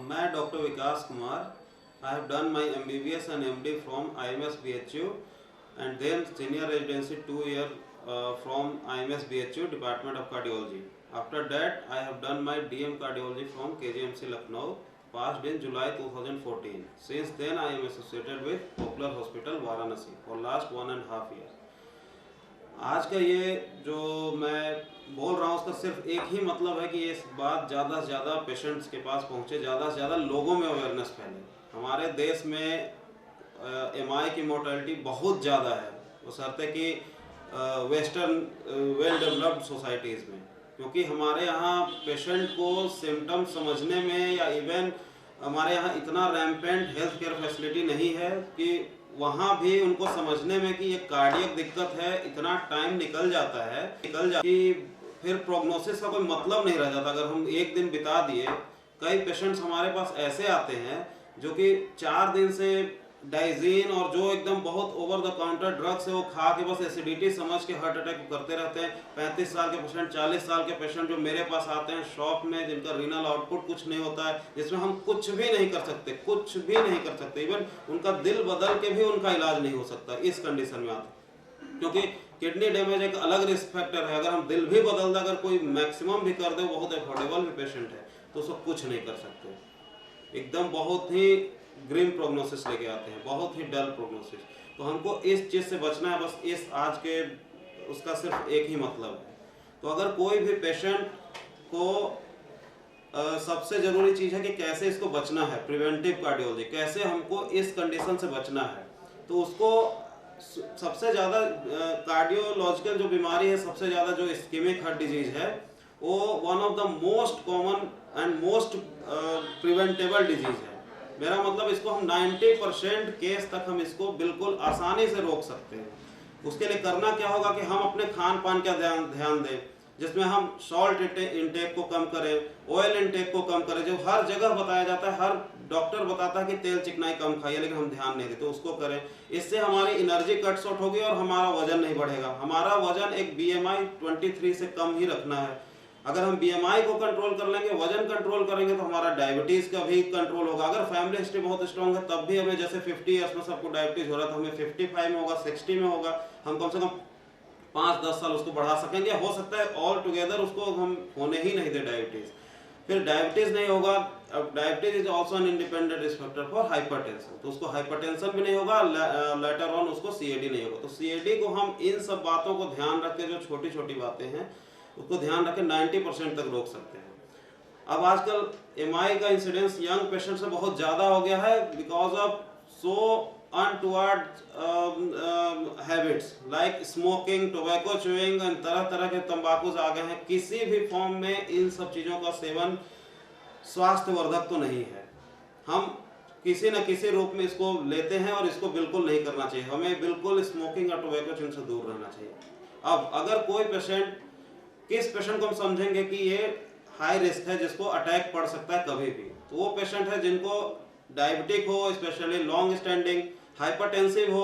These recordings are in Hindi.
मैं doctor Vikas Kumar. I have done my MBBS and MD from IMS BHU and then senior residency 2 year from IMS BHU Department of Cardiology. After that I have done my DM Cardiology from KGMC Lucknow, passed in July 2014. Since then I am associated with Poplar Hospital Varanasi for last 1.5 years. आज का ये जो मैं बोल रहा हूँ उसका सिर्फ एक ही मतलब है कि ये बात ज़्यादा से ज़्यादा पेशेंट्स के पास पहुँचे, ज़्यादा से ज़्यादा लोगों में अवेयरनेस फैले। हमारे देश में MI की मोर्टेलिटी बहुत ज़्यादा है, बशर्ते कि वेस्टर्न वेल डेवलप्ड सोसाइटीज़ में, क्योंकि हमारे यहाँ पेशेंट को सिम्टम समझने में या इवन हमारे यहाँ इतना रैम्पेंट हेल्थ केयर फैसिलिटी नहीं है कि वहाँ भी उनको समझने में कि ये कार्डियक दिक्कत है, इतना टाइम निकल जाता है कि फिर प्रोग्नोसिस का कोई मतलब नहीं रह जाता। अगर हम एक दिन बिता दिए, कई पेशेंट्स हमारे पास ऐसे आते हैं जो कि 4 दिन से डाइजीन और जो एकदम बहुत ओवर द काउंटर ड्रग्स है वो खा के बस एसिडिटी समझ के हार्ट अटैक करते रहते हैं। 35 साल के पेशेंट, 40 साल के पेशेंट जो मेरे पास आते हैं शॉप में, जिनका रीनल आउटपुट कुछ नहीं होता है, जिसमें हम कुछ भी नहीं कर सकते, इवन उनका दिल बदल के भी उनका इलाज नहीं हो सकता इस कंडीशन में आते, क्योंकि किडनी डैमेज एक अलग रिस्क फैक्टर है। अगर हम दिल भी बदल दें, अगर कोई मैक्सिमम भी कर दे, बहुत अफोर्डेबल भी पेशेंट है, तो उसको कुछ नहीं कर सकते। एकदम बहुत ही ग्रीन प्रोग्नोसिस लेके आते हैं, बहुत ही डल प्रोग्नोसिस। तो हमको इस चीज़ से बचना है, बस इस आज के उसका सिर्फ एक ही मतलब है। तो अगर कोई भी पेशेंट को सबसे ज़रूरी चीज़ है कि कैसे इसको बचना है, प्रिवेंटिव कार्डियोलॉजी, कैसे हमको इस कंडीशन से बचना है। तो उसको सबसे ज़्यादा कार्डियोलॉजिकल जो बीमारी है, सबसे ज़्यादा जो इस्केमिक हार्ट डिजीज़ है, वो one of the most common and most preventable disease है। मेरा मतलब इसको हम 90% केस तक हम इसको बिल्कुल आसानी से रोक सकते हैं। उसके लिए करना क्या होगा कि हम अपने खान पान का ध्यान दें, जिसमें हम सॉल्ट इंटेक को कम करें, ऑयल इंटेक को कम करें। जो हर जगह बताया जाता है, हर डॉक्टर बताता है कि तेल चिकनाई कम खाइए, लेकिन हम ध्यान नहीं देते, उसको करें। इससे हमारी एनर्जी कट शॉर्ट होगी और हमारा वजन नहीं बढ़ेगा। हमारा वजन एक BMI 23 से कम ही रखना है। अगर हम BMI को कंट्रोल कर लेंगे, वजन कंट्रोल करेंगे, तो हमारा डायबिटीज़ का भी कंट्रोल होगा। अगर फैमिली हिस्ट्री बहुत स्ट्रॉन्ग है, तब भी हमें जैसे 50 ईयर्स में सबको डायबिटीज़ हो रहा था, हमें 55 में होगा, 60 में होगा, हम कम से कम 5-10 साल उसको बढ़ा सकेंगे। हो सकता है ऑल टुगेदर उसको हम होने ही नहीं दे डायबिटीज़। फिर डायबिटीज़ नहीं होगा। अब diabetes is also an independent risk factor for hypertension, तो उसको हाइपरटेंशन भी नहीं होगा, लेटर ऑन उसको CAD नहीं होगा। तो CAD को हम इन सब बातों को ध्यान रख के, जो छोटी छोटी बातें हैं उसको ध्यान रख के 90% तक रोक सकते हैं। अब आजकल MI का इंसिडेंस यंग पेशेंट से बहुत ज़्यादा हो गया है, because of so untoward habits like smoking, tobacco chewing and तरह तरह के तंबाकूज आ गए हैं। किसी भी फॉर्म में इन सब चीज़ों का सेवन स्वास्थ्यवर्धक तो नहीं है। हम किसी न किसी रूप में इसको लेते हैं और इसको बिल्कुल नहीं करना चाहिए। हमें बिल्कुल स्मोकिंग और टोबैको च्यूइंग से दूर रहना चाहिए। अब अगर कोई पेशेंट, किस पेशेंट को हम समझेंगे कि ये हाई रिस्क है, जिसको अटैक पड़ सकता है कभी भी, तो वो पेशेंट है जिनको डायबिटिक हो, स्पेशली लॉन्ग स्टैंडिंग, हाइपरटेंसिव हो,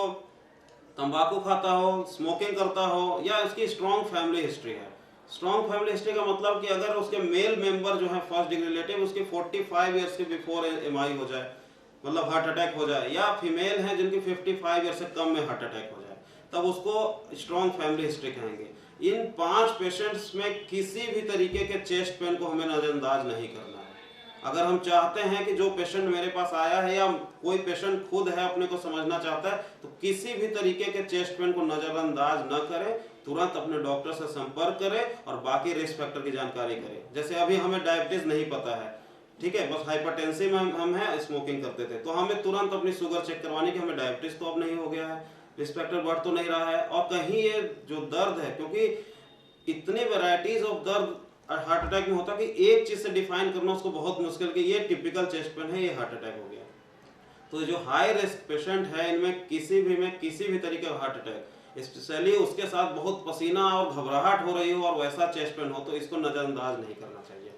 तंबाकू खाता हो, स्मोकिंग करता हो, या उसकी स्ट्रॉन्ग फैमिली हिस्ट्री है। स्ट्रॉन्ग फैमिली हिस्ट्री का मतलब कि अगर उसके मेल मेंबर जो है फर्स्ट डिग्री रिलेटिव, उसके 45 ईयर्स के बिफोर MI हो जाए, मतलब हार्ट अटैक हो जाए, या फीमेल हैं जिनकी 55 ईयर से कम में हार्ट अटैक हो जाए, तब उसको स्ट्रॉन्ग फैमिली हिस्ट्री कहेंगे। इन 5 पेशेंट्स में किसी भी तरीके के चेस्ट पेन को हमें नज़रअंदाज नहीं करना है। अगर हम चाहते हैं कि जो पेशेंट मेरे पास आया है, या कोई पेशेंट खुद है अपने को समझना चाहता है, तो किसी भी तरीके के चेस्ट पेन को नज़रअंदाज न करें, तुरंत अपने डॉक्टर से संपर्क करें और बाकी रिस्क फैक्टर की जानकारी करें। जैसे अभी हमें डायबिटीज़ नहीं पता है, ठीक है, बस हाइपरटेंसिव में हम हैं, स्मोकिंग करते थे, तो हमें तुरंत अपनी शुगर चेक करवानी कि हमें डायबिटीज़ तो अब नहीं हो गया है, रिस्क फैक्टर बढ़ तो नहीं रहा है, और कहीं ये जो दर्द है, क्योंकि इतनी वैरायटीज ऑफ दर्द हार्ट अटैक में होता है कि एक चीज़ से डिफाइन करना उसको बहुत मुश्किल, कि ये टिपिकल चेस्ट पेन है, ये हार्ट अटैक हो गया। तो जो हाई रिस्क पेशेंट है, इनमें किसी भी तरीके का हार्ट अटैक, स्पेशली उसके साथ बहुत पसीना और घबराहट हो रही हो और वैसा चेस्ट पेन हो, तो इसको नज़रअंदाज नहीं करना चाहिए।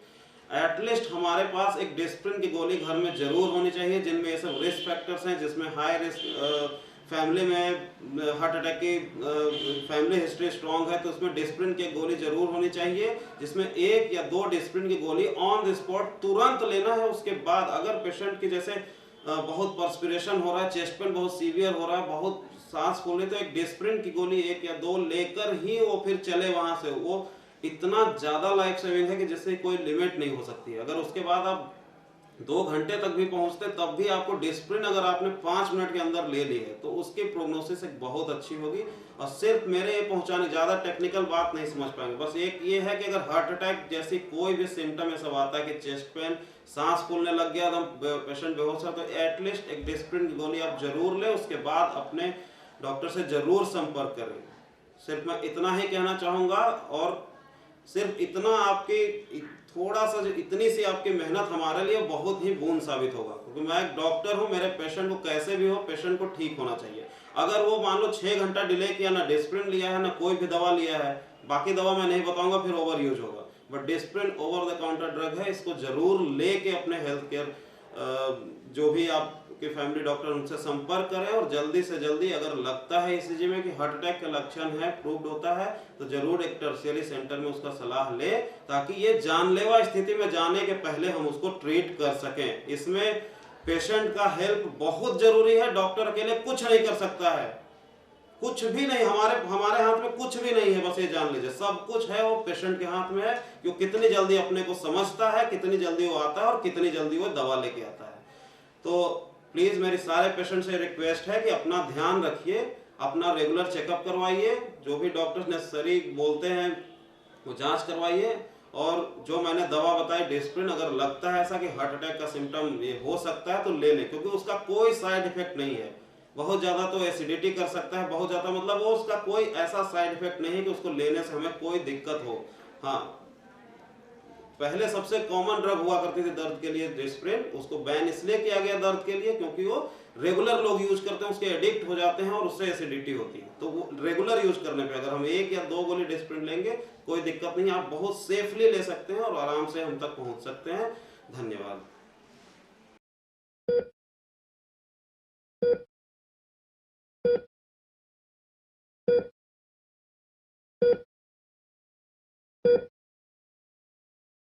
एटलीस्ट हमारे पास एक डिस्प्रिन की गोली घर में जरूर होनी चाहिए, जिनमें ये सब रिस्क फैक्टर्स हैं, जिसमें हाई रिस्क फैमिली में हार्ट अटैक की फैमिली हिस्ट्री स्ट्रॉन्ग है तो उसमें डिस्प्रिन की गोली जरूर होनी चाहिए, जिसमें 1 या 2 डिस्प्रिन की गोली ऑन द स्पॉट तुरंत लेना है। उसके बाद अगर पेशेंट की जैसे बहुत पर्सपिरेशन हो रहा है, चेस्ट पेन बहुत सीवियर हो रहा है, बहुत सांस फूल रही, तो एक डिस्प्रिन की गोली 1 या 2 लेकर ही वो फिर चले वहां से। वो इतना ज्यादा लाइफ सेविंग है कि जिससे कोई लिमिट नहीं हो सकती। अगर उसके बाद आप 2 घंटे तक भी पहुंचते तब भी आपको डिस्प्रिन अगर आपने 5 मिनट के अंदर ले ली है तो उसकी प्रोग्नोसिस एक बहुत अच्छी होगी। और सिर्फ मेरे ये पहुंचाने ज्यादा टेक्निकल बात नहीं समझ पाएंगे, बस एक ये है कि अगर हार्ट अटैक जैसी कोई भी सिम्टम ऐसा आता है कि चेस्ट पेन, सांस फूलने लग गया, एकदम पेशेंट बेहोश है, तो एटलीस्ट एक डिस्प्रिन की गोली आप जरूर लें। उसके बाद अपने डॉक्टर से जरूर संपर्क करें। सिर्फ मैं इतना ही कहना चाहूंगा। और सिर्फ इतना आपकी थोड़ा सा इतनी सी आपकी मेहनत हमारे लिए बहुत ही बूंद साबित होगा, क्योंकि मैं एक डॉक्टर हूं, मेरे पेशेंट को कैसे भी हो पेशेंट को ठीक होना चाहिए। अगर वो मान लो 6 घंटा डिले किया, ना डिस्प्रिन लिया है ना कोई भी दवा लिया है, बाकी दवा मैं नहीं बताऊंगा फिर ओवर यूज होगा, but Disprin over the counter drug है, इसको जरूर लेके अपने हेल्थ केयर जो भी आपके फैमिली डॉक्टर उनसे संपर्क करें। और जल्दी से जल्दी अगर लगता है ईसीजी में कि हार्ट अटैक का लक्षण है, प्रूव्ड होता है, तो जरूर एक टर्शियरी सेंटर में उसका सलाह ले, ताकि ये जानलेवा स्थिति में जाने के पहले हम उसको ट्रीट कर सकें। इसमें पेशेंट का हेल्प बहुत जरूरी है, डॉक्टर अकेले कुछ नहीं कर सकता है, कुछ भी नहीं, हमारे हाथ में कुछ भी नहीं है। बस ये जान लीजिए सब कुछ है वो पेशेंट के हाथ में है, कि कितनी जल्दी अपने को समझता है, कितनी जल्दी वो आता है और कितनी जल्दी वो दवा लेके आता है। तो प्लीज मेरी सारे पेशेंट से रिक्वेस्ट है कि अपना ध्यान रखिए, अपना रेगुलर चेकअप करवाइए, जो भी डॉक्टर्स नेसेसरी बोलते हैं वो जांच करवाइए। और जो मैंने दवा बताई डिस्प्रिन, अगर लगता है ऐसा कि हार्ट अटैक का सिम्टम ये हो सकता है तो ले लें, क्योंकि उसका कोई साइड इफेक्ट नहीं है। बहुत ज्यादा तो एसिडिटी कर सकता है, बहुत ज्यादा मतलब वो उसका कोई ऐसा साइड इफेक्ट नहीं है कि उसको लेने से हमें कोई दिक्कत हो। हाँ, पहले सबसे कॉमन ड्रग हुआ करती थी दर्द के लिए डिस्प्रिन, उसको बैन इसलिए किया गया दर्द के लिए क्योंकि वो रेगुलर लोग यूज करते हैं, उसके एडिक्ट हो जाते हैं और उससे एसिडिटी होती है। तो वो रेगुलर यूज करने पे अगर हम 1 या 2 गोली डिस्प्रिन लेंगे कोई दिक्कत नहीं, आप बहुत सेफली ले सकते हैं और आराम से हम तक पहुंच सकते हैं। धन्यवाद।